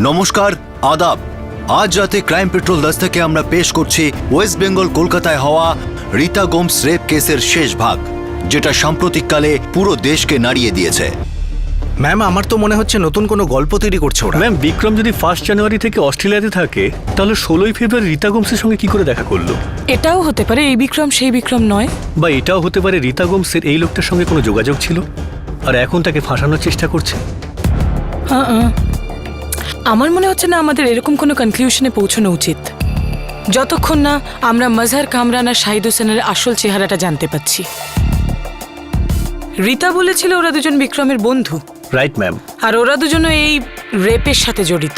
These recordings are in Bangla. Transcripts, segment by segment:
নমস্কার, আদাব। আজ রাতে ক্রাইম পেট্রোল 10 থেকে আমরা পেশ করছি ওয়েস্ট বেঙ্গল কলকাতায় হওয়া রীতা গোমস রেপ কেসের শেষ ভাগ, যেটা সাম্প্রতিককালে পুরো দেশকে নাড়িয়ে দিয়েছে। ম্যাম, আমার তো মনে হচ্ছে নতুন কোনো গল্প তৈরি করছে ওরা। ম্যাম, বিক্রম যদি 1 জানুয়ারি থেকে অস্ট্রেলিয়াতে থাকে, তাহলে 16 ফেব্রুয়ারি রীতা গোমসের সঙ্গে কি করে দেখা করলো? এটাও হতে পারে এই বিক্রম সেই বিক্রম নয়, বা এটাও হতে পারে রীতা গোমসের এই লোকটার সঙ্গে কোনো যোগাযোগ ছিল আর এখন তাকে ফাঁসানোর চেষ্টা করছে। আমার মনে হচ্ছে না আমাদের এরকম কোনো কনক্লুশনে পৌঁছানো উচিত যতক্ষণ না আমরা মজহার কামরান আর শাহিদ হোসেনের আসল চেহারাটা জানতে পাচ্ছি। রীতা বলেছিল ওরা দুজন বিক্রমের বন্ধু। Right ma'am. আর ওরা দুজন এই রেপের সাথে জড়িত।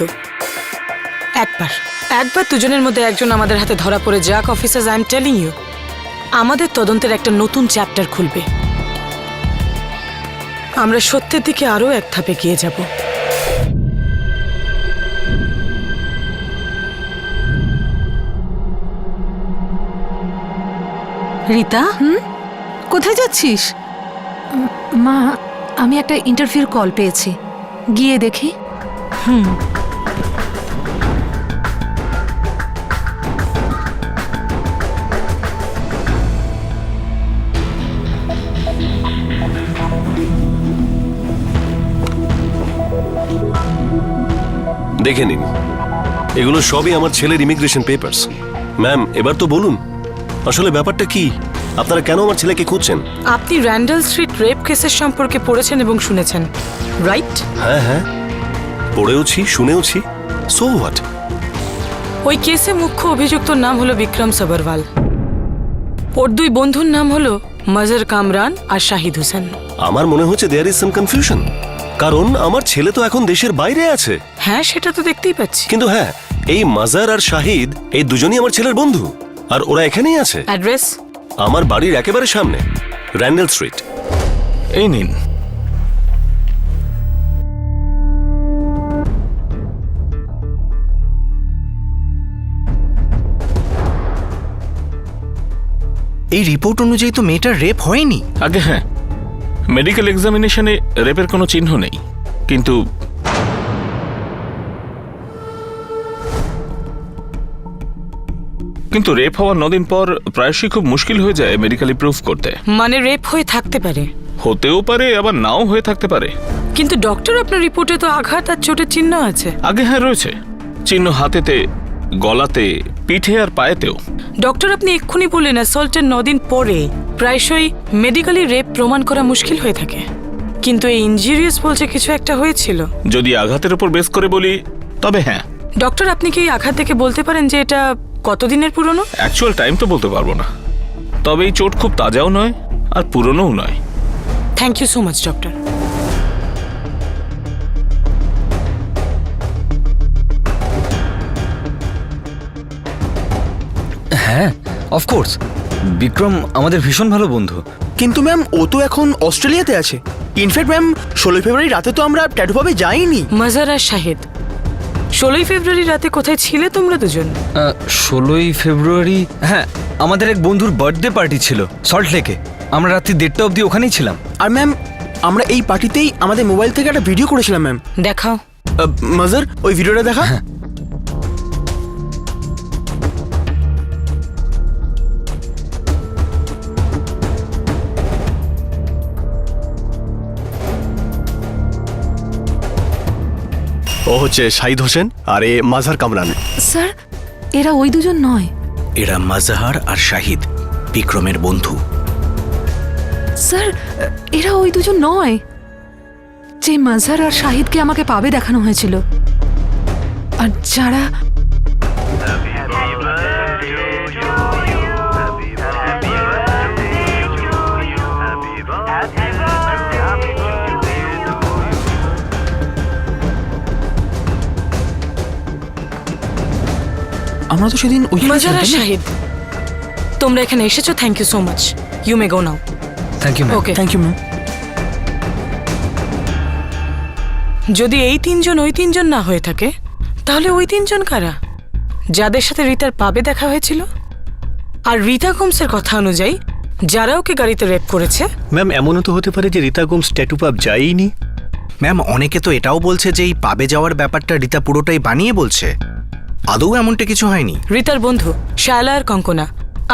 একবার দুজনের মধ্যে একজন আমাদের হাতে ধরা পড়ে যাক officers, I am telling you, আমাদের তদন্তের একটা নতুন চ্যাপ্টার খুলবে। আমরা সত্যের দিকে আরো এক ধাপে এগিয়ে যাব। রীতা, কোথায় যাচ্ছিস? মা, আমি একটা ইন্টারভিউর কল পেয়েছি, গিয়ে দেখি। দেখে নিন, এগুলো সবই আমার ছেলের ইমিগ্রেশন পেপারস। ম্যাম, এবার তো বলুন আসলে ব্যাপারটা কি? আপনারা কেন আমার ছেলেকে খুঁজছেন? আপনি র্যান্ডাল স্ট্রিট রেপ কেসের সম্পর্কে পড়েছেন এবং শুনেছেন, রাইট? হ্যাঁ, পড়েওছি, শুনেওছি। So what? ওই কেসে মুখ্য অভিযুক্তর নাম হলো বিক্রম সবরওয়াল। ওর দুই বন্ধুর নাম হলো মজহার কামরান আর শাহিদ হোসেন। আমার মনে হচ্ছে দেয়ার ইজ সাম কনফিউশন, কারণ আমার ছেলে তো এখন দেশের বাইরে আছে। হ্যাঁ, সেটা তো দেখতেই পাচ্ছি। কিন্তু হ্যাঁ, এই মজহার আর শাহিদ এই দুজনই আমার ছেলের বন্ধু, আর ওরা এখানেই আছে। অ্যাড্রেস? আমার বাড়ির একেবারে সামনে, র্যান্ডেল স্ট্রিট। এই নিন। এই রিপোর্ট অনুযায়ী তো মেয়েটার রেপ হয়নি। আগে হ্যাঁ, মেডিকেল এক্সামিনেশনে রেপের কোনো চিহ্ন নেই, কিন্তু রেপ হওয়ার 9 দিন পর প্রায়শই খুব মুশকিল হয়ে যায় মেডিকেলি প্রুফ করতে। মানে রেপ হয়ে থাকতে পারে? হতেও পারে, আবার নাও হয়ে থাকতে পারে। কিন্তু ডক্টর, আপনার রিপোর্টে তো আঘাত আর চোটের চিহ্ন আছে। আগে হ্যাঁ রয়েছে চিহ্ন, হাতেতে, গলাতে, পিঠে আর পায়েতেও। ডক্টর, আপনি এক্ষুনি বললেন অ্যাসল্টের 9 দিন পরে প্রায়শই মেডিকেলি রেপ প্রমাণ করা মুশকিল হয়ে থাকে, কিন্তু এই ইনজুরিয়াস বলছে কিছু একটা হয়েছিল। যদি আঘাতের উপর বেস করে বলি তবে হ্যাঁ। ডক্টর, আপনি কি এই আঘাত দেখে বলতে পারেন যে এটা কতদিনের পুরনো? অ্যাকচুয়াল টাইম তো বলতে পারবো না, তবে এই চোট খুব তাজাও নয় আর পুরনোও নয়। Thank you so much doctor. হ্যাঁ, অফকোর্স, বিক্রম আমাদের ভীষণ ভালো বন্ধু। কিন্তু ম্যাম, ও তো এখন অস্ট্রেলিয়াতে আছে। ইনফ্যাক্ট ম্যাম, 16 ফেব্রুয়ারি রাতে তো আমরা ট্যাটু পাবে যাইনি। মজহার আর শাহিদ, 16 ফেব্রুয়ারি রাতে কোথায় ছিলে তোমরা দুজন? 16 ফেব্রুয়ারি, হ্যাঁ, আমাদের এক বন্ধুর বার্থডে পার্টি ছিল সল্ট লেকে। আমরা রাত্রি 1:30 অবধি ওখানেই ছিলাম। আর ম্যাম, আমরা এই পার্টিতেই আমাদের মোবাইল থেকে একটা ভিডিও করেছিলাম ম্যাম। দেখাও। মজহার, ওই ভিডিওটা দেখা। ও হচ্ছে শাহিদ হোসেন আর এ মজহার কামরান। স্যার, এরা ওই দুজন নয়। এরা মজহার আর শাহিদ, বিক্রমের বন্ধু। স্যার, এরা ওই দুজন নয় যে মজহার আর শাহিদকে আমাকে পাবে দেখানো হয়েছিল, আর যারা আমরা তো সেদিন মজহার আর শাহিদ, তোমরা এখানে এসেছো, thank you so much. You may go now. Thank you. Okay, thank you ma'am. যদি এই 3 জন ওই 3 জন না হয়ে থাকে, তাহলে ওই 3 জন কারা যাদের সাথে রীতার পাবে দেখা হয়েছিল? আর রীতা গোমসের কথা অনুযায়ী যারা ওকে গাড়িতে রেপ করেছে। ম্যাম, এমনও তো হতে পারে যে রীতা গোমস ট্যাটু পাব যায়নি, ম্যাম অনেকে তো এটাও বলছে যে এই পাবে যাওয়ার ব্যাপারটা রীতা পুরোটাই বানিয়ে বলছে। আদৌ এমনটা কিছু হয়নি। রীতার বন্ধু শায়লা আর কঙ্কনা,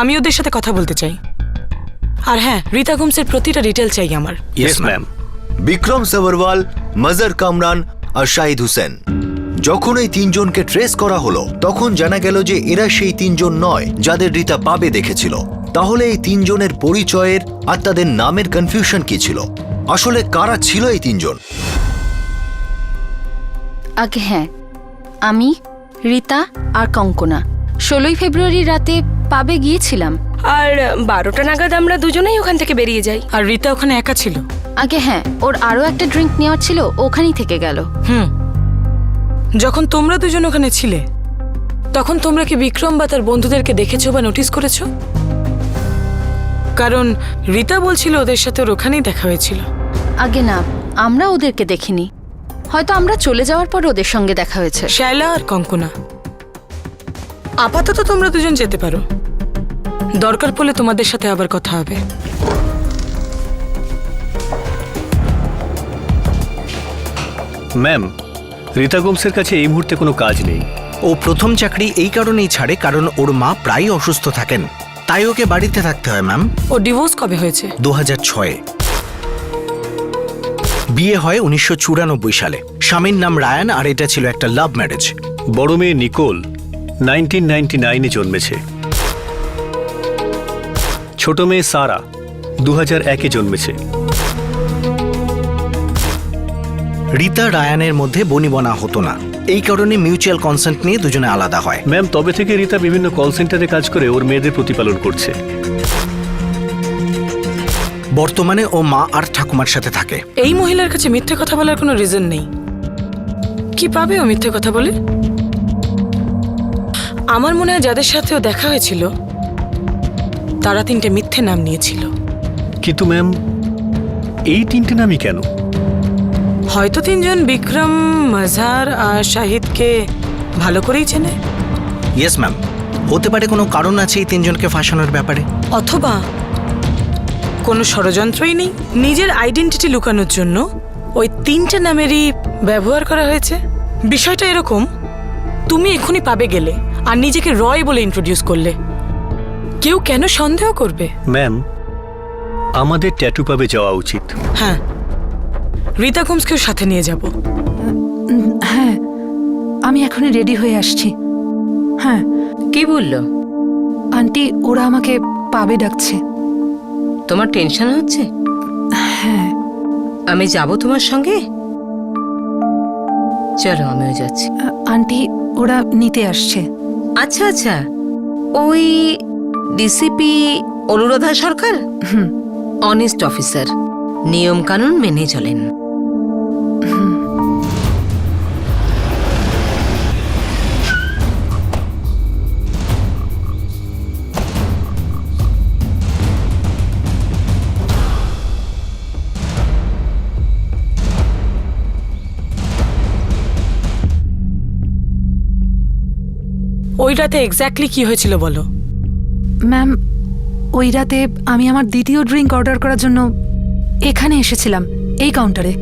আমি ওদের সাথে কথা বলতে চাই। আর হ্যাঁ, রীতা গোমসের প্রতিটা ডিটেল চাই আমার। Yes ma'am. Vikram Sabharwal, major Kamran আর শাহিদ হোসেন, যখন এই তিনজনকে ট্রেস করা হলো তখন জানা গেল যে এরা সেই তিনজন নয় যাদের রীতা পাবে দেখেছিল। তাহলে এই তিনজনের পরিচয়ের আর তাদের নামের কনফিউশন কি ছিল? আসলে কারা ছিল এই তিনজন? আগে হ্যাঁ, আমি, রীতা আর কঙ্কনা 16ই ফেব্রুয়ারি রাতে পাবে গিয়েছিলাম। আর 12টা নাগাদ আমরা দুজনেই ওখান থেকে বেরিয়ে যাই। আর রীতা ওখানে একা ছিল। আগে হ্যাঁ, ওর আরও একটা ড্রিঙ্ক নেওয়ার ছিল, ওখানেই থেকে গেল। যখন তোমরা দুজন ওখানে ছিলে তখন তোমরা কি বিক্রম বা তার বন্ধুদেরকে দেখেছো বা নোটিস করেছো? কারণ রীতা বলছিল ওদের সাথে ওর ওখানেই দেখা হয়েছিল। আগে না, আমরা ওদেরকে দেখিনি, হয়তো আমরা চলে যাওয়ার পর ওদের সঙ্গে দেখা হয়েছে। শায়লা আর কঙ্কনা, আপাতত তোমরা দুজন যেতে পারো, দরকার পড়লে তোমাদের সাথে আবার কথা হবে। ম্যাম, রীতা গোমসের কাছে এই মুহূর্তে কোনো কাজ নেই। ও প্রথম চাকরি এই কারণেই ছাড়ে কারণ ওর মা প্রায় অসুস্থ থাকেন, তাই ওকে বাড়িতে থাকতে হয় ম্যাম। ও ডিভোর্স কবে হয়েছে? 2006-এ। বিয়ে হয় 1994 সালে। স্বামীর নাম রায়ান আর এটা ছিল একটা লাভ ম্যারেজ। বড় মেয়ে নিকোল 1999-এ জন্মেছে। ছোট মেয়ে সারা 2001-এ জন্মেছে। রীতা রায়ানের মধ্যে বনিবনা হতো না, এই কারণে মিউচুয়াল কনসেন্ট নিয়ে দুজনে আলাদা হয়। ম্যাম, তবে থেকে রীতা বিভিন্ন কল সেন্টারে কাজ করে ওর মেয়েদের প্রতিপালন করছে। বর্তমানে ও মা আর ঠাকুমার সাথে থাকে। এই মহিলার কাছে মিথ্যে কথা বলার কোনো রিজন নেই। কি পাবে ও মিথ্যে কথা বলে? আমার মনে হয় যাদের সাথেও দেখা হয়েছিল তারা 3টে মিথ্যে নাম নিয়েছিল। কিন্তু ম্যাম, এই 3টে নামই কেন? হয়তো 3জন বিক্রম, মজহার আর শাহিদকে ভালো করেই চেনে। ইয়েস ম্যাম, হতে পারে কোনো কারণ আছে এই তিনজনকে ফাঁসানোর ব্যাপারে। অথবা কোনো ষড়যন্ত্রই নেই, নিজের আইডেন্টিটি লুকানোর জন্য ওই 3টে নামেরই ব্যবহার করা হয়েছে। বিষয়টা এরকম, তুমি এখনই পাবে গেলে আর নিজেকে রয় বলে ইন্ট্রোডিউস করলে, কেউ কেন সন্দেহ করবে? ম্যাম, আমাদের ট্যাটু পাবে যাওয়া উচিত। হ্যাঁ, রীতা গোমসকেও সাথে নিয়ে যাব। হ্যাঁ, আমি এখনই রেডি হয়ে আসছি। হ্যাঁ। কি বললো আন্টি? ওরা আমাকে পাবে ডাকছে। তোমার টেনশন হচ্ছে? হ্যাঁ। আমি যাব তোমার সঙ্গে? চলো, আমিও যাচ্ছি। আন্টি, ওরা নিতে আসছে। আচ্ছা আচ্ছা, ওই ডিসিপি অনুরাধা সরকার অনেস্ট অফিসার, নিয়ম কানুন মেনে চলেন। ওই রাতে এক্স্যাক্টলি কি হয়েছিল বলো। ম্যাম, ওই রাতে আমি আমার দ্বিতীয় ড্রিঙ্ক অর্ডার করার জন্য এখানে এসেছিলাম, এই কাউন্টারে,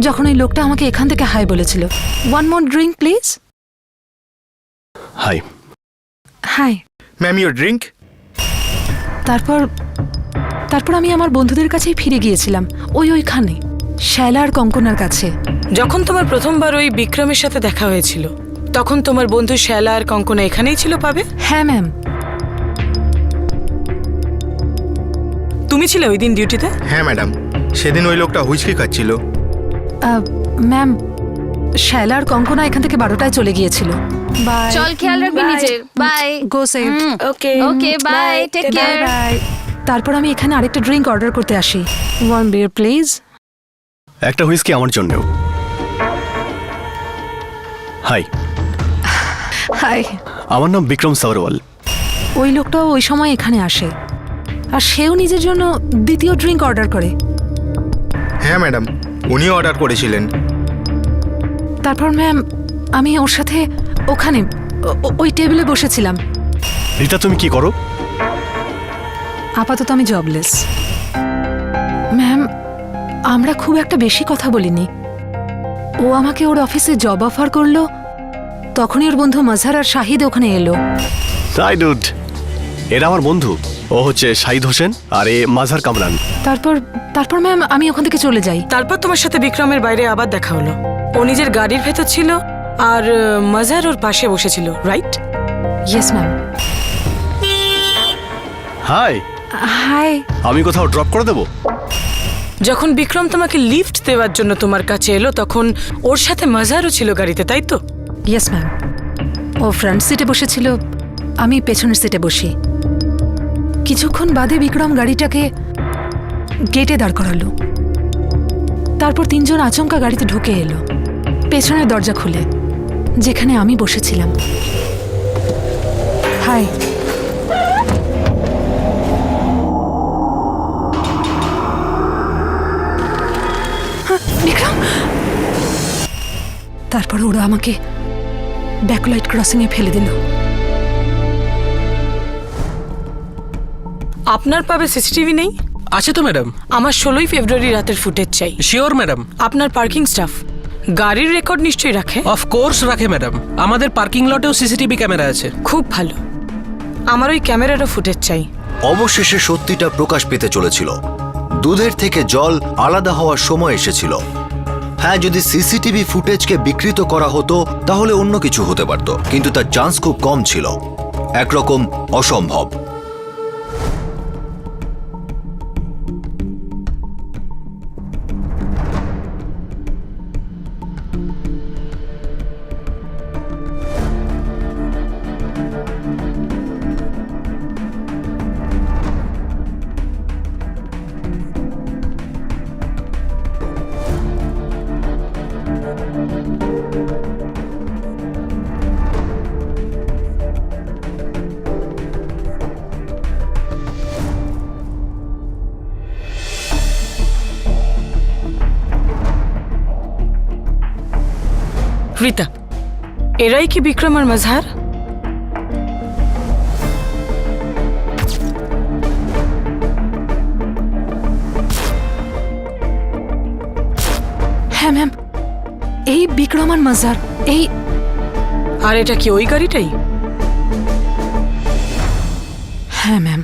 যখন ওই লোকটা আমাকে এখান থেকে হাই বলেছিল। 1 more drink please. Hi. Hi ma'am, your drink. তারপর আমি আমার বন্ধুদের কাছেই ফিরে গিয়েছিলাম, ওইখানে শায়লা আর কঙ্কনার কাছে। যখন তোমার প্রথমবার ওই বিক্রমের সাথে দেখা হয়েছিল তখন তোমার বন্ধু শায়লা আর কঙ্কনা এখানেই ছিল পাবে? হ্যাঁ ম্যাম। তুমি ছিলে ওই দিন ডিউটিতে? হ্যাঁ ম্যাডাম, সেদিন ওই লোকটা হুইস্কি খাচ্ছিল। ম্যাম, শায়লা আর কঙ্কনা এখান থেকে 12টায় চলে গিয়েছিল। বাই। চল, খেয়াল রাখবি নিজের। Bye. Go safe. Okay okay, bye, take care. Bye. তারপর আমি এখানে আরেকটা ড্রিঙ্ক অর্ডার করতে আসি। 1 beer প্লিজ। একটা হুইস্কি আমার জন্যও। হাই। হাই। আমার নাম বিক্রম সাভারওয়াল। ওই লোকটাও ওই সময় এখানে আসে আর সেও নিজের জন্য দ্বিতীয় ড্রিঙ্ক অর্ডার করে। হ্যাঁ ম্যাডাম, উনিও অর্ডার করেছিলেন। তারপর ম্যাম, আমি ওর সাথে ওখানে ওই টেবিলে বসেছিলাম। রীতা, তুমি কি করো? আপাতত আমি জবলেস। ম্যাম, আমরা খুব একটা বেশি কথা বলিনি, ও আমাকে ওর অফিসে জব অফার করলো, তখনই ওর বন্ধু মাজহার আর শাহিদ ওখানে এলো। তাই ডুড, এরা আমার বন্ধু। ও হচ্ছে শাহিদ হোসেন আর এ মাজহার কামরান। তারপর ম্যাম আমি ওখান থেকে চলে যাই। তারপর তোমার সাথে বিক্রমের বাইরে আবার দেখা হলো। ও নিজের গাড়ির ভেতর ছিল আর মাজহার ওর পাশে বসেছিল, right? Yes ma'am. Hi. Hi. আমি কোথাও ড্রপ করে দেবো? যখন বিক্রম তোমাকে লিফট দেওয়ার জন্য তোমার কাছে এলো তখন ওর সাথে মাজহারও ছিল গাড়িতে, তাই তো? Yes ma'am. ও ফ্রন্ট সিটে বসেছিল, আমি পেছনের সিটে বসি। কিছুক্ষণ বাদে বিক্রম গাড়িটাকে গেটে দাঁড় করালো। তারপর তিনজন আচমকা গাড়িতে ঢুকে এলো, পেছনের দরজা খুলে, যেখানে আমি বসেছিলাম। হাই। বিক্রম। তারপর ওরা আমাকে ব্যাকলাইট ক্রসিং এ ফেলে দিল। আপনার পাবে সিসিটিভি নেই? আছে তো ম্যাডাম। আমার 16ই ফেব্রুয়ারি রাতের ফুটেজ চাই। Sure madam. আপনার পার্কিং স্টাফ গাড়ির রেকর্ড নিশ্চয়ই রাখে? অফ কোর্স রাখে ম্যাডাম, আমাদের পার্কিং লটেও সিসিটিভি ক্যামেরা আছে। খুব ভালো, আমার ওই ক্যামেরারও ফুটেজ চাই। অবশেষে সত্যিটা প্রকাশ পেতে চলেছিল। দুধের থেকে জল আলাদা হওয়ার সময় এসেছিল। হ্যাঁ, যদি সিসিটিভি ফুটেজকে বিকৃত করা হতো তাহলে অন্য কিছু হতে পারত, কিন্তু তার চান্স খুব কম ছিল, একরকম অসম্ভব। রিতা, এরাই কি বিক্রম আর মাজহার? হ্যাঁ ম্যাম, এই বিক্রম আর মাজহার। এই আর এটা কি ওই গাড়িটাই? হ্যাঁ ম্যাম।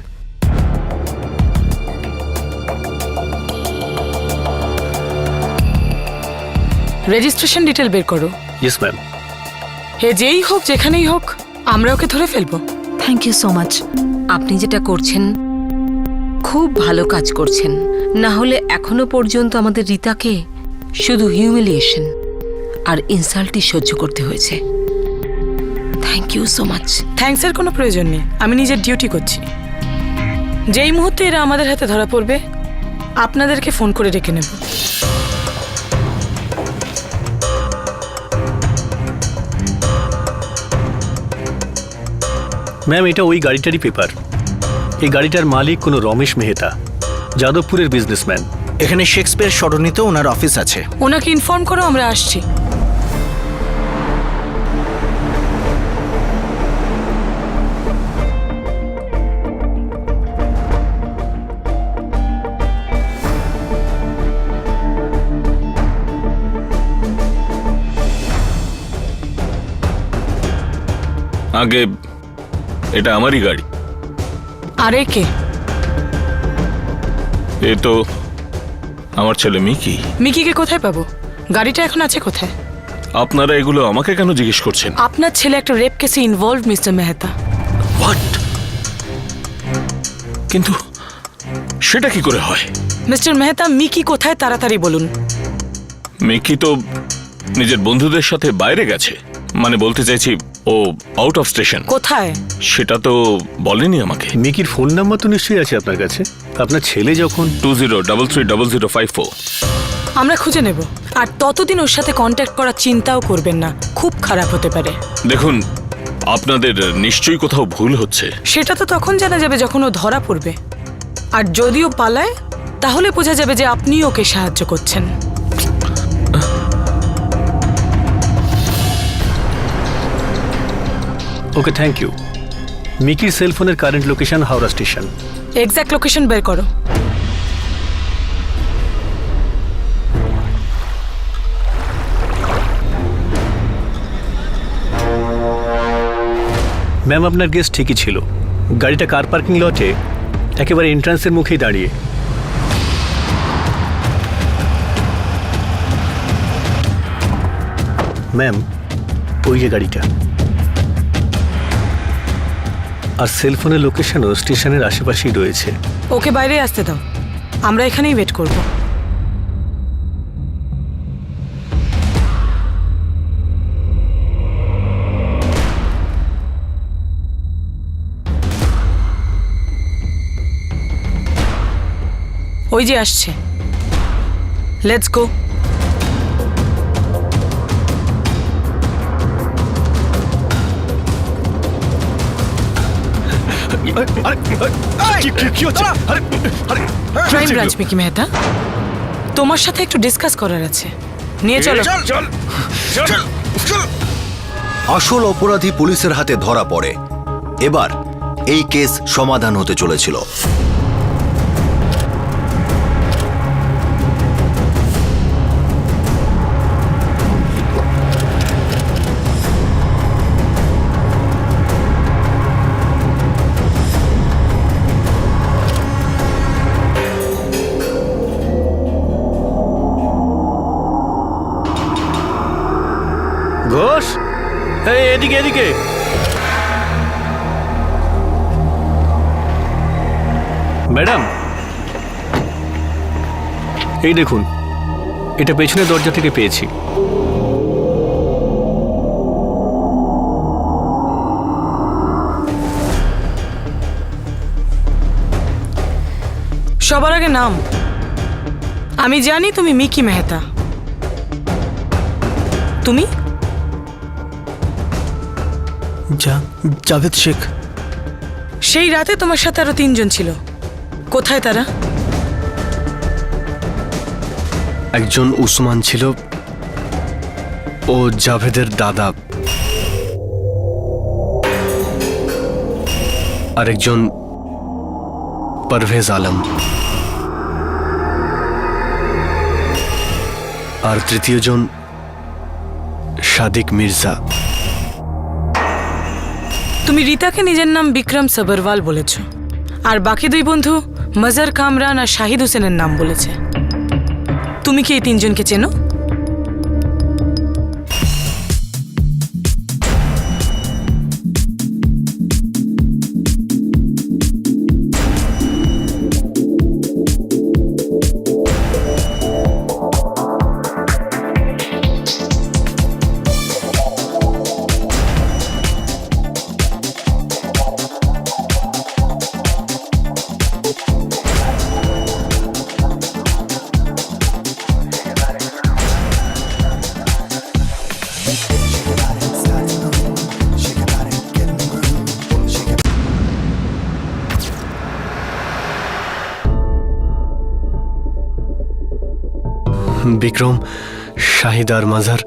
রেজিস্ট্রেশন ডিটেল বের করো। Yes ma'am. হে যেই হোক যেখানেই হোক আমরা ওকে ধরে ফেলবো। Thank you so much. আপনি যেটা করছেন খুব ভালো কাজ করছেন, না হলে এখনো পর্যন্ত আমাদের রিতাকে শুধু হিউমিলিয়েশন আর ইনসাল্টই সহ্য করতে হয়েছে। Thank you so much. থ্যাঙ্কসের কোনো প্রয়োজন নেই, আমি নিজের ডিউটি করছি। যেই মুহূর্তে এরা আমাদের হাতে ধরা পড়বে আপনাদেরকে ফোন করে ডেকে নেব। ম্যাম, এটা ওই গাড়িটারই পেপার। এই গাড়িটার মালিক কোনো রমেশ মেহতা, যাদবপুরের বিজনেসম্যান। এখানে শেক্সপিয়ার সরণিতে ওনার অফিস আছে। ওনাকে ইনফর্ম করো আমরা আসছি। আগে এটা আমারই গাড়ি। আরে কে? এ তো আমার ছেলে মিকি। মিকিকে কোথায় পাবো? গাড়িটা এখন আছে কোথায়? আপনারা এগুলো আমাকে কেন জিজ্ঞেস করছেন? আপনার ছেলে একটা রেপ কেসে ইনভলভ মিস্টার মেহতা। হোয়াট? কিন্তু সেটা কি করে হয়? মিস্টার মেহতা, মিকি কোথায় তাড়াতাড়ি বলুন। মিকি তো নিজের বন্ধুদের সাথে বাইরে গেছে, মানে বলতে চাইছি ও আউট অফ স্টেশন। কোথায় সেটা তো বলেনি আমাকে। মিকির ফোন নাম্বার তো নিশ্চয়ই আছে আপনার কাছে। আপনার ছেলে যখন 20330054। আমরা খুঁজে নেব, আর ততদিন ওর সাথে কন্ট্যাক্ট করার চিন্তাও করবেন না, খুব খারাপ হতে পারে। দেখুন, আপনাদের নিশ্চয়ই কোথাও ভুল হচ্ছে। সেটা তো তখন জানা যাবে যখন ও ধরা পড়বে, আর যদিও পালায় তাহলে বোঝা যাবে যে আপনি ওকে সাহায্য করছেন। Okay, thank you. মিকির সেলফোনের current location Howrah station. Exact location বের করো। ম্যাম আপনার গেস ঠিকই ছিল, গাড়িটা কার পার্কিং লটে একেবারে এন্ট্রান্সের মুখেই দাঁড়িয়ে। ম্যাম ওই যে গাড়িটা, আর সেলফোনের লোকেশনও স্টেশনের আশেপাশেই রয়েছে। ওকে বাইরে আসতে দাও, আমরা এখানেই ওয়েট করব। ওই যে আসছে, let's go. Crime branch Mickey Mehta, তোমার সাথে একটু ডিসকাস করার আছে, নিয়ে চলো। আসল অপরাধী পুলিশের হাতে ধরা পড়ে। এবার এই কেস সমাধান হতে চলেছিল। ঘোষ, এই এদিকে এদিকে। ম্যাডাম এই দেখুন, এটা পেছনের দরজা থেকে পেয়েছি। সবার আগে নাম। আমি জানি তুমি মিকি মেহতা। তুমি? জাভেদ শেখ। সেই রাতে তোমার সাথে আরো 3 জন ছিল, কোথায় তারা? একজন উসমান ছিল, ও জাভেদের দাদা। আরেকজন পারভেজ আলম, আর তৃতীয়জন সাদিক মির্জা। তুমি রীতাকে নিজের নাম বিক্রম সবরওয়াল বলেছ, আর বাকি 2 বন্ধু মজার কামরান আর শাহিদ হোসেনের নাম বলেছে। তুমি কি এই 3 জনকে চেনো? বিক্রম, শাহিদ আর মাজার,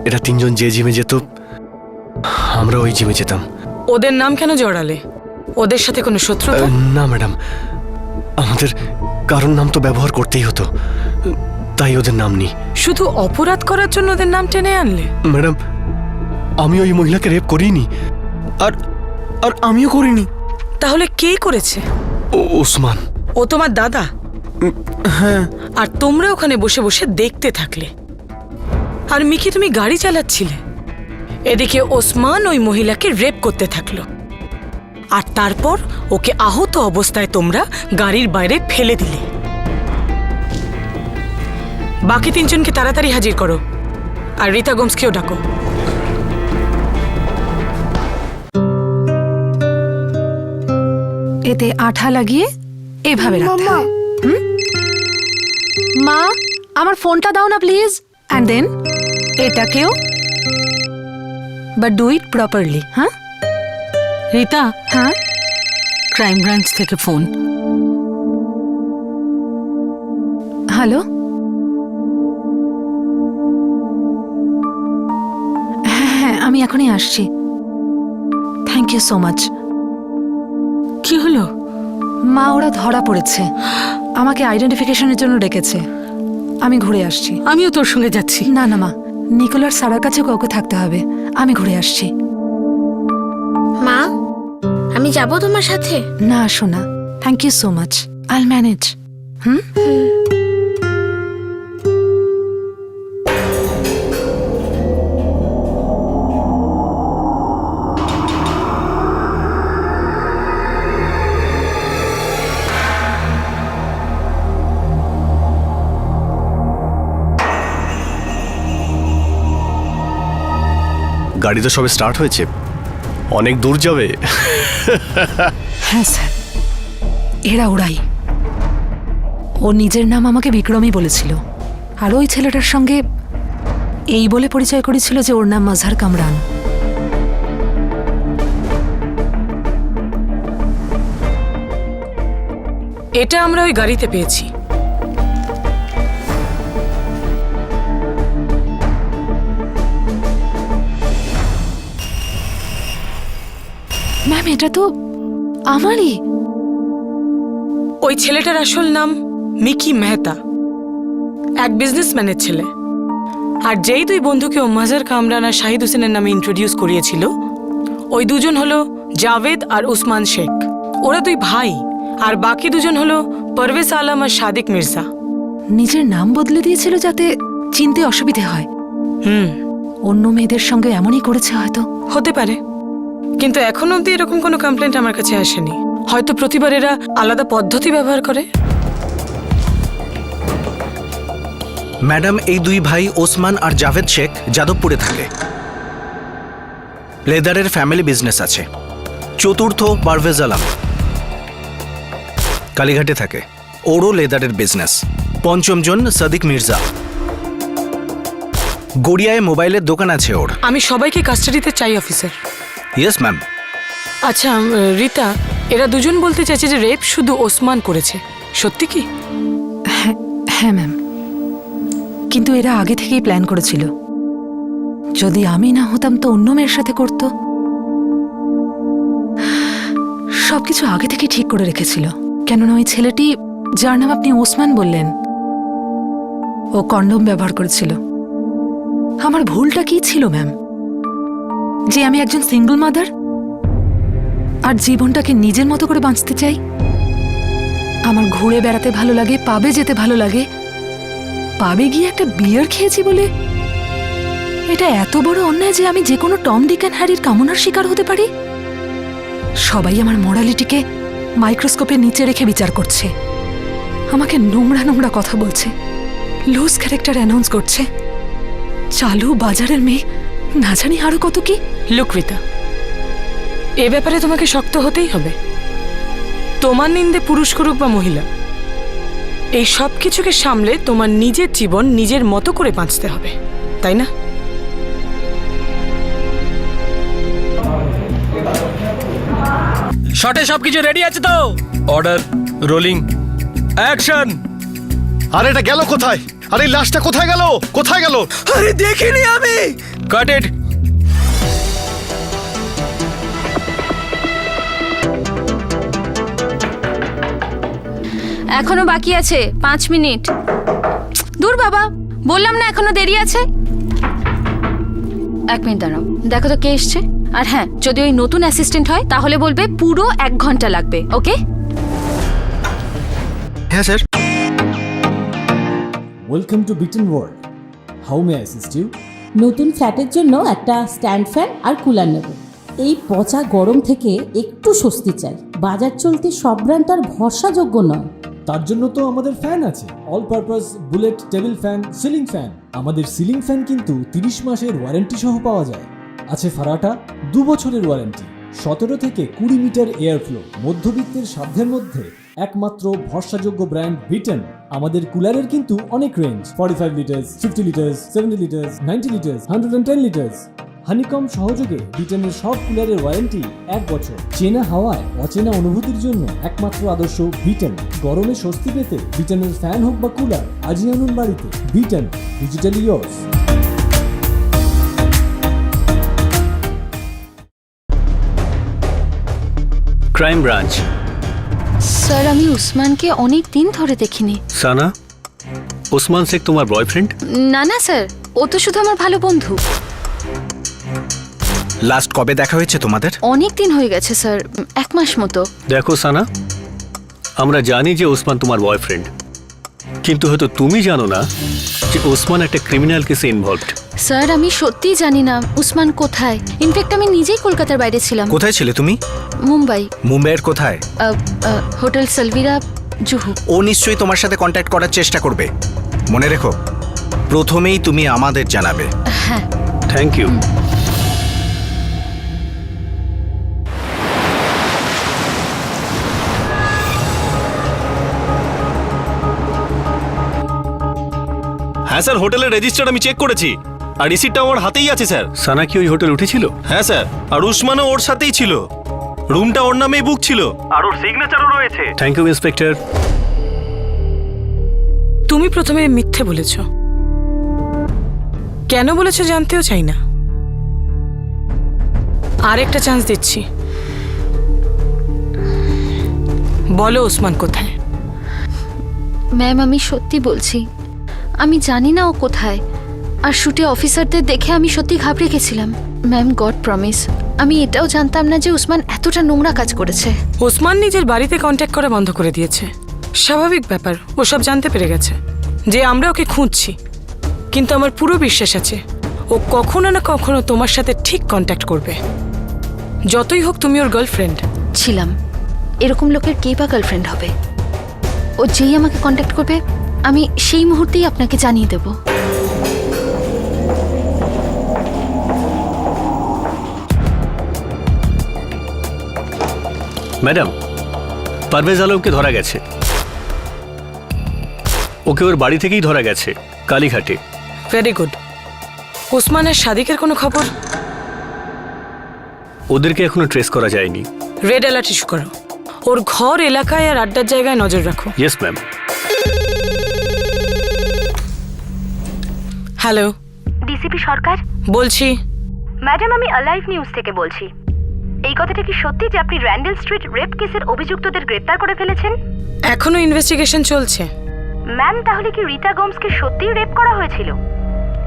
এরা 3 জন যে জিমে যেত, আমরা ওই জিমে যেতাম। ওদের নাম কেন জড়ালে? ওদের সাথে কোনো শত্রুতা? না ম্যাডাম, আমাদের কারোর নাম তো ব্যবহার করতেই হতো, তাই ওদের নাম নেই। শুধু অপরাধ করার জন্য ওদের নাম টেনে আনলে? ম্যাডাম, আমি ওই মহিলাকে রেপ করিনি, আর আর আমিও করিনি। তাহলে কে করেছে? ওসমান। ও তোমার দাদা? হ্যাঁ। আর তোমরা ওখানে বসে বসে দেখতে থাকলে, আর মিকি তুমি গাড়ি চালাচ্ছিলে। এদিকে ওসমান ওই মহিলাকে রেপ করতে থাকলো, আর তারপর ওকে আহত অবস্থায় তোমরা গাড়ির বাইরে ফেলে দিলে। বাকি 3 জনকে তাড়াতাড়ি হাজির করো, আর রীতা গোমসকেও ডাকো। এতে আঠা লাগিয়ে এভাবে রাখতে হয়। মা, আমার ফোনটা দাও না প্লিজ। অ্যান্ড দেন এটাকেও, বাট ডু ইট প্রপারলি। হ্যাঁ রীতা, হ্যাঁ, ক্রাইম ব্রাঞ্চ থেকে ফোন। হ্যালো, হ্যাঁ হ্যাঁ, আমি এখনই আসছি। Thank you so much. কি হলো? মা, ওরা ধরা পড়েছে, আমাকে আইডেন্টিফিকেশনের জন্য ডেকেছে। আমি ঘুরে আসছি। আমিও তোর সঙ্গে যাচ্ছি। না না মা, নিকোলার সারার কাছে কাউকে থাকতে হবে, আমি ঘুরে আসছি। আমি যাব তোমার সাথে? না সোনা, থ্যাংক ইউ সো মাচ, আইল ম্যানেজ। গাড়ি তো সবে স্টার্ট হয়েছে, অনেক দূর যাবে। হ্যাঁ স্যার, এরা ওরাই। ও নিজের নাম আমাকে বিক্রমই বলেছিল, আর ওই ছেলেটার সঙ্গে এই বলে পরিচয় করেছিল যে ওর নাম মাজহার কামরান। এটা আমরা ওই গাড়িতে পেয়েছি। ম্যাম, এটা তো আমারই। ওই ছেলেটার আসল নাম মিকি মেহতা, এক বিজনেসম্যানের ছেলে। আর যেই দুই বন্ধুকে ও মাজহার কামরান আর শাহিদ হোসেনের নামে ইন্ট্রোডিউস করিয়েছিল, ওই দুজন হলো জাভেদ আর উসমান শেখ। ওরা দুই ভাই, আর বাকি দুজন হলো পারভেজ আলম আর সাদিক মির্জা। নিজের নাম বদলে দিয়েছিল যাতে চিনতে অসুবিধে হয়। অন্য মেয়েদের সঙ্গে এমনই করেছে হয়তো। হতে পারে, কিন্তু এখন অব্দি এরকম কোনো কমপ্লেন্ট আমার কাছে আসেনি। হয়তো প্রতিবার এরা আলাদা পদ্ধতি ব্যবহার করে। ম্যাডাম, এই দুই ভাই ওসমান আর জাভেদ শেখ যাদবপুরে থাকে। লেদারের ফ্যামিলি বিজনেস আছে। চতুর্থ পারভেজ আলম কালীঘাটে থাকে, ওরও লেদারের বিজনেস। পঞ্চম জন সাদিক মির্জা, গড়িয়ায় মোবাইলের দোকান আছে ওর। আমি সবাইকে কাস্টাডিতে চাই অফিসার। Yes ma'am. আচ্ছা রীতা, এরা দুজন বলতে চাইছে যে রেপ শুধু ওসমান করেছে, সত্যি কি? হ্যাঁ ম্যাম, কিন্তু এরা আগে থেকেই প্ল্যান করেছিল। যদি আমি না হতাম তো অন্য মেয়ের সাথে করত। সবকিছু আগে থেকে ঠিক করে রেখেছিল, কেননা ওই ছেলেটি যার নাম আপনি ওসমান বললেন, ও কন্ডম ব্যবহার করেছিল। আমার ভুলটা কি ছিল ম্যাম? যে আমি একজন সিঙ্গল মাদার আর জীবনটাকে নিজের মতো করে বাঁচতে চাই। আমার ঘুরে বেড়াতে ভালো লাগে, পাবে যেতে ভালো লাগে। পাবে গিয়ে একটা বিয়ার খেয়েছি বলে এটা এত বড় অন্যায় যে আমি যে কোনো টম ডিক অ্যান্ড হ্যারির কামনার শিকার হতে পারি? সবাই আমার মোরালিটিকে মাইক্রোস্কোপের নিচে রেখে বিচার করছে, আমাকে নোংরা নোংরা কথা বলছে, লুজ ক্যারেক্টার অ্যানাউন্স করছে। চালু বাজারের মেয়ে, না জানি আরো কত কি। লুক রীতা, এ ব্যাপারে তোমাকে শক্ত হতেই হবে। তোমার নিন্দে পুরুষ করুক বা মহিলা, এই সব কিছুকে সামলে তোমার নিজের জীবন নিজের মতো করে বাঁচতে হবে, তাই না? শটে সবকিছু রেডি আছে তো? Order, rolling, action. আরে এটা গেল কোথায়? আরে লাশটা কোথায় গেল? কোথায় গেল? আরে দেখিনি আমি। কাট ইট। এখনো বাকি আছে 5 মিনিট। দূর বাবা, বললাম না এখনো দেরি আছে। 1 মিনিট দাঁড়াও, দেখো তো কে এসছে। আর হ্যাঁ, যদি ওই নতুন অ্যাসিস্ট্যান্ট হয় তাহলে বলবে পুরো 1 ঘন্টা লাগবে, ওকে? হ্যাঁ sir. Welcome to Beaton world. How may I assist you? নতুন ফ্ল্যাটের জন্য একটা স্ট্যান্ড ফ্যান আর কুলার নেব। এই পচা গরম থেকে একটু স্বস্তি চাই। বাজার চলতে সব ব্র্যান্ড আর ভরসাযোগ্য নয়। তার জন্য তো আমাদের ফ্যান আছে, all purpose bullet table fan, ceiling fan. আমাদের সিলিং ফ্যান কিন্তু 30 মাসের ওয়ারেন্টি সহ পাওয়া যায়। আছে ফারাটা 2 বছরের ওয়ারেন্টি, 17 থেকে 20 মিটার এয়ার ফ্লো, মধ্যবিত্তের সাধ্যের মধ্যে একমাত্র ভরসাযোগ্য ব্র্যান্ড বিটন। আমাদের কুলারের কিন্তু অনেক range, 45 litres, 50 litres, 70 litres, 90 litres, 110 litres. Honeycomb সহযোগে বিটনের সব কুলারের ওয়ারেন্টি 1 বছর। চেনা হাওয়ায় অচেনা অনুভূতির জন্য একমাত্র আদর্শ বিটন। গরমে স্বস্তি পেতে বিটনের ফ্যান হোক বা কুলার, আজই আনুন বাড়িতে। Vuitton, digitally yours. Crime branch. Sir, আমি উসমানকে অনেক দিন ধরে দেখিনি। সানা, ওসমান শেখ তোমার বয়ফ্রেন্ড? না না স্যার, ও তো শুধু আমার ভালো বন্ধু। লাস্ট কবে দেখা হয়েছে তোমাদের? অনেক দিন হয়ে গেছে স্যার, 1 মাস মতো। দেখো সানা, আমরা জানি যে ওসমান তোমার বয়ফ্রেন্ড, কিন্তু হয়তো তুমি জানো না যে ওসমান একটা ক্রিমিনাল কেসে ইনভলভড। স্যার আমি সত্যিই জানি না উসমান কোথায়। ইনফ্যাক্ট আমি নিজেই কলকাতার বাইরে ছিলাম। কোথায় ছিলে তুমি? মুম্বাই। মুম্বাইয়ের কোথায়? হোটেল সালভিরা, জুহু। ও নিশ্চয়ই তোমার সাথে কন্ট্যাক্ট করার চেষ্টা করবে, মনে রেখো। প্রথমেই তুমি আমাদের জানাবে। হ্যাঁ। Thank you. হ্যাঁ স্যার, হোটেলের রেজিস্টার আমি চেক করেছি আর রিসিপ্টটা আমার হাতেই আছে স্যার। সানা কি ওই হোটেল উঠেছিল? হ্যাঁ স্যার, আর উসমানও ওর সাথেই ছিল। রুমটা ওর নামেই বুক ছিল আর ওর সিগনেচারও রয়েছে। Thank you inspector. তুমি প্রথমে মিথ্যে বলেছ, কেন বলেছো জানতেও চাই না। আর একটা চান্স দিচ্ছি, বলো ওসমান কোথায়? ম্যাম আমি সত্যি বলছি, আমি জানি না ও কোথায়। আর শুটে অফিসারদের দেখে আমি সত্যি ঘাবড়ে গেছিলাম। ম্যাম গড প্রমিস, আমি এটাও জানতাম না যে উসমান এতটা নোংরা কাজ করেছে। ওসমান নিজের বাড়িতে কন্ট্যাক্ট করা বন্ধ করে দিয়েছে। স্বাভাবিক ব্যাপার, ও সব জানতে পেরে গেছে যে আমরা ওকে খুঁজছি। কিন্তু আমার পুরো বিশ্বাস আছে ও কখনো না কখনো তোমার সাথে ঠিক কন্ট্যাক্ট করবে। যতই হোক তুমি ওর গার্লফ্রেন্ড ছিলাম। এরকম লোকের কে বা গার্লফ্রেন্ড হবে? ও যেই আমাকে কন্ট্যাক্ট করবে আমি সেই মুহূর্তেই আপনাকে জানিয়ে দেব। ম্যাডাম, পারভেজ আলমকে ধরা গেছে। ওকে ওর বাড়ি থেকেই ধরা গেছে, কালীঘাটে। Very good. ওসমানের সাদিকের কোনো খবর? ওদেরকে এখনো ট্রেস করা যায়নি। রেড অ্যালার্ট ইস্যু করো। ওর ঘর, এলাকায় আর আড্ডার জায়গায় নজর রাখো। Yes ma'am. হ্যালো, ডিসিপি সরকার বলছি। ম্যাডাম আমি অ্যালাইভ নিউজ থেকে বলছি। এই কথাটা কি সত্যি যে আপনি র্যান্ডেল স্ট্রিট রেপ কেসের অভিযুক্তদের গ্রেফতার করে ফেলেছেন? এখনো ইনভেস্টিগেশন চলছে। ম্যাম তাহলে কি রিতা গোমসকে সত্যিই রেপ করা হয়েছিল?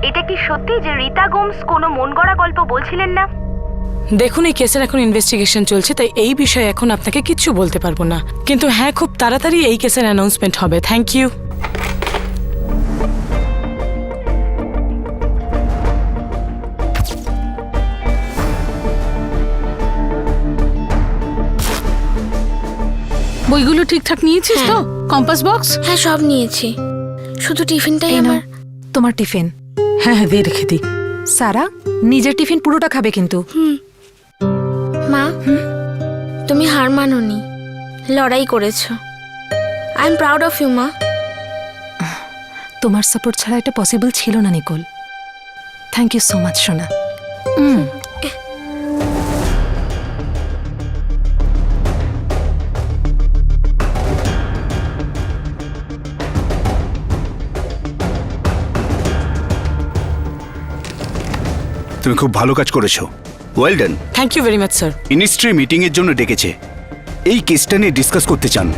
এটা কি সত্যি যে রিতা গোমস কোনো মন গড়া গল্প বলছিলেন না? দেখুন, এই কেসের এখন ইনভেস্টিগেশন চলছে, তাই এই বিষয়ে এখন আপনাকে কিচ্ছু বলতে পারবো না। কিন্তু হ্যাঁ, খুব তাড়াতাড়ি এই কেসের অ্যানাউন্সমেন্ট হবে। Thank you. বইগুলো ঠিকঠাক নিয়েছিস তো? Compass box? হ্যাঁ সব নিয়েছি, শুধু টিফিনটাই এই নাও, আমার। তোমার টিফিন। হ্যাঁ হ্যাঁ, দিয়ে রেখে দিই। সারা, নিজের টিফিন পুরোটা খাবে কিন্তু। মা, তুমি হার মানোনি, লড়াই করেছো। I am proud of you মা। তোমার সাপোর্ট ছাড়া এটা পসিবল ছিল না Nicole. Thank you so much সোনা। তুমি খুব ভালো কাজ করেছো। Well done. Thank you very much sir. Ministry meeting এর জন্য ডেকেছে, এই কেসটা নিয়ে ডিসকাস করতে চান।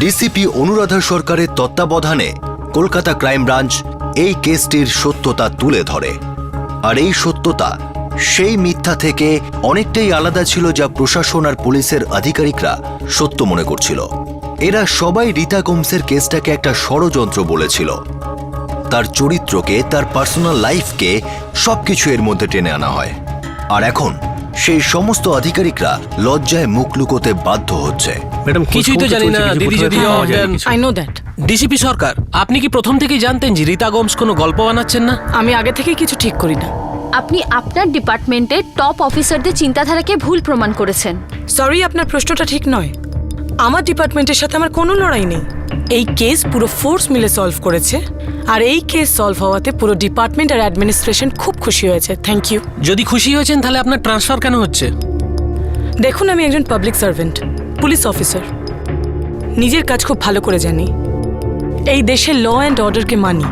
ডিসিপি অনুরাধা সরকারের তত্ত্বাবধানে কলকাতা ক্রাইম ব্রাঞ্চ এই কেসটির সত্যতা তুলে ধরে। আর এই সত্যতা সেই মিথ্যা থেকে অনেকটাই আলাদা ছিল যা প্রশাসন আর পুলিশের আধিকারিকরা সত্য মনে করছিল। এরা সবাই রীতা গোমসের কেসটাকে একটা ষড়যন্ত্র বলেছিল। তার চরিত্রকে, তার পার্সোনাল লাইফকে সবকিছু এর মধ্যে টেনে আনা হয়। আর এখন সেই সমস্ত আধিকারিকরা লজ্জায় মুখ লুকোতে বাধ্য হচ্ছে। ম্যাডাম, কিছুই তো জানি না, দিদি যদি আই নো দ্যাট। ডিসিপি সরকার, আপনি কি প্রথম থেকেই জানতেন যে রীতা গোমস কোনো গল্প বানাচ্ছেন না? আমি আগে থেকেই কিছু ঠিক করি না। আপনি আপনার ডিপার্টমেন্টের টপ অফিসারদের চিন্তাধারাকে ভুল প্রমাণ করেছেন। সরি, আপনার প্রশ্নটা ঠিক নয়। আমার ডিপার্টমেন্টের সাথে আমার কোনো লড়াই নেই। এই কেস পুরো ফোর্স মিলে সলভ করেছে, আর এই কেস সলভ হওয়াতে পুরো ডিপার্টমেন্ট আর অ্যাডমিনিস্ট্রেশন খুব খুশি হয়েছে। Thank you. যদি খুশি হয়েছেন তাহলে আপনার ট্রান্সফার কেন হচ্ছে? দেখুন, আমি একজন পাবলিক সার্ভেন্ট, পুলিশ অফিসার। নিজের কাজ খুব ভালো করে জানি, এই দেশের ল অ্যান্ড অর্ডারকে মানি।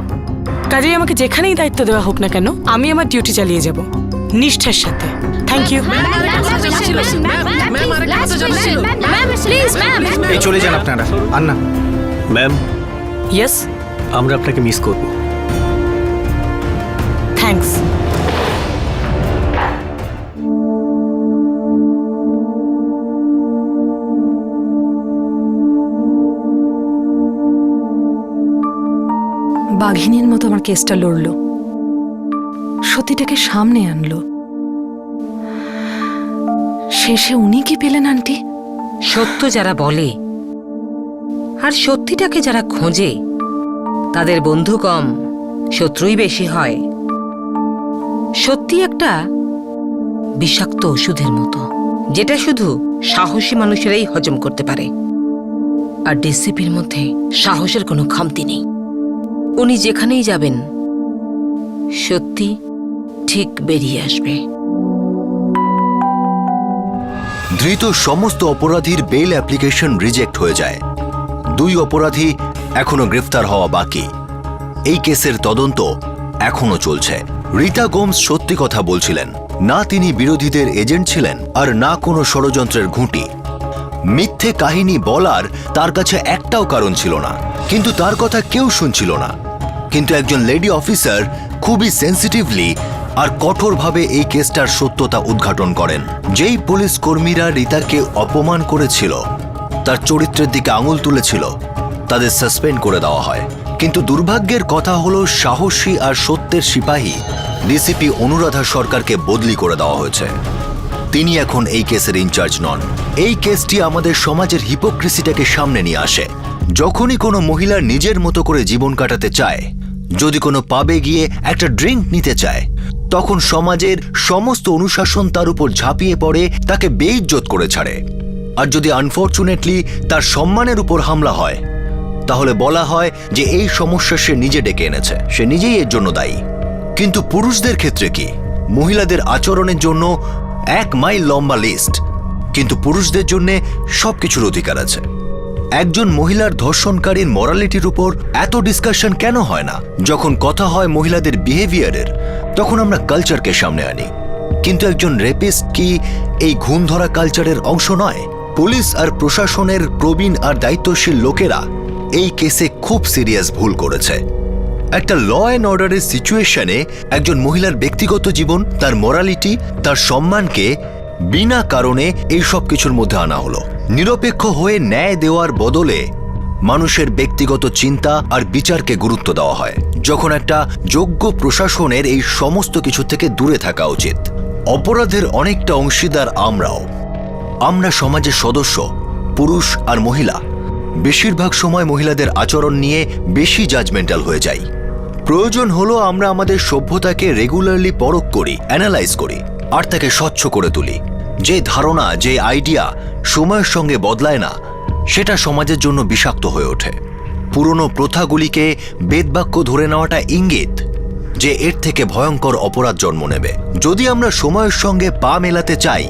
কাজেই আমাকে যেখানেই দায়িত্ব দেওয়া হোক না কেন, আমি আমার ডিউটি চালিয়ে যাব। নিষ্ঠার সাথে। Thank you. এই চলে যান আপনারা। আর না, ম্যাম ইয়েস, আমরা আপনাকে মিস করব। থ্যাঙ্কস। বাঘিনীর মতো আমার কেসটা লড়লো, সতীটাকে সামনে আনলো। শেষে উনি কি পেলেন আন্টি? সত্য যারা বলে আর সত্যিটাকে যারা খোঁজে তাদের বন্ধু কম, শত্রুই বেশি হয়। সত্যি একটা বিষাক্ত ওষুধের মতো, যেটা শুধু সাহসী মানুষেরাই হজম করতে পারে। আর ডিসিপির মধ্যে সাহসের কোনো খামতি নেই। উনি যেখানেই যাবেন সত্যি ঠিক বেরিয়ে আসবে। ধৃত সমস্ত অপরাধীর বেল অ্যাপ্লিকেশন রিজেক্ট হয়ে যায়। 2 অপরাধী এখনো গ্রেফতার হওয়া বাকি। এই কেসের তদন্ত এখনো চলছে। রীতা গোমস সত্যি কথা বলছিলেন না, তিনি বিরোধীদের এজেন্ট ছিলেন আর না কোনো ষড়যন্ত্রের ঘুঁটি। মিথ্যে কাহিনী বলার তার কাছে একটাও কারণ ছিল না, কিন্তু তার কথা কেউ শুনছিল না। কিন্তু একজন লেডি অফিসার খুবই সেন্সিটিভলি আর কঠোরভাবে এই কেসটার সত্যতা উদ্ঘাটন করেন। যেই পুলিশ কর্মীরা রীতাকে অপমান করেছিল, তার চরিত্রের দিকে আঙুল তুলেছিল, তাদের সাসপেন্ড করে দেওয়া হয়। কিন্তু দুর্ভাগ্যের কথা হলো সাহসী আর সত্যের সিপাহী ডিসিপি অনুরাধা সরকারকে বদলি করে দেওয়া হয়েছে। তিনি এখন এই কেসের ইনচার্জ নন। এই কেসটি আমাদের সমাজের হিপোক্রেসিটাকে সামনে নিয়ে আসে। যখনই কোনো মহিলা নিজের মতো করে জীবন কাটাতে চায়, যদি কোনো পাবে গিয়ে একটা ড্রিঙ্ক নিতে চায়, তখন সমাজের সমস্ত অনুশাসন তার উপর ঝাঁপিয়ে পড়ে, তাকে বেইজ্জত করে ছাড়ে। আর যদি আনফরচুনেটলি তার সম্মানের উপর হামলা হয়, তাহলে বলা হয় যে এই সমস্যা সে নিজে ডেকে এনেছে, সে নিজেই এর জন্য দায়ী। কিন্তু পুরুষদের ক্ষেত্রে কি? মহিলাদের আচরণের জন্য 1 মাইল লম্বা লিস্ট, কিন্তু পুরুষদের জন্য সবকিছুর অধিকার আছে। একজন মহিলার ধর্ষণকারীর মরালিটির উপর এত ডিসকাশন কেন হয় না? যখন কথা হয় মহিলাদের বিহেভিয়ারের, তখন আমরা কালচারকে সামনে আনি। কিন্তু একজন রেপিস্ট কি এই ঘুম ধরা কালচারের অংশ নয়? পুলিশ আর প্রশাসনের প্রবীণ আর দায়িত্বশীল লোকেরা এই কেসে খুব সিরিয়াস ভুল করেছে। একটা ল অ্যান্ড অর্ডারের সিচুয়েশনে একজন মহিলার ব্যক্তিগত জীবন, তার মোরালিটি, তার সম্মানকে বিনা কারণে এই সব কিছুর মধ্যে আনা হলো। নিরপেক্ষ হয়ে ন্যায় দেওয়ার বদলে মানুষের ব্যক্তিগত চিন্তা আর বিচারকে গুরুত্ব দেওয়া হয়, যখন একটা যোগ্য প্রশাসনের এই সমস্ত কিছু থেকে দূরে থাকা উচিত। অপরাধের অনেকটা অংশীদার আমরাও। আমরা সমাজের সদস্য, পুরুষ আর মহিলা। বেশিরভাগ সময় মহিলাদের আচরণ নিয়ে বেশি জাজমেন্টাল হয়ে যাই। প্রয়োজন হলো আমরা আমাদের সভ্যতাকে রেগুলারলি পরখ করি, অ্যানালাইজ করি আর তাকে স্বচ্ছ করে তুলি। যে ধারণা, যে আইডিয়া সময়ের সঙ্গে বদলায় না, সেটা সমাজের জন্য বিষাক্ত হয়ে ওঠে। পুরনো প্রথাগুলিকে বেদবাক্য ধরে নেওয়াটা ইঙ্গিত যে এর থেকে ভয়ঙ্কর অপরাধ জন্ম নেবে। যদি আমরা সময়ের সঙ্গে পা মেলাতে চাই,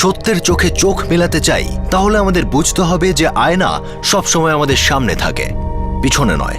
সত্যের চোখে চোখ মেলাতে চাই, তাহলে আমাদের বুঝতে হবে যে আয়না সবসময় আমাদের সামনে থাকে, পিছনে নয়।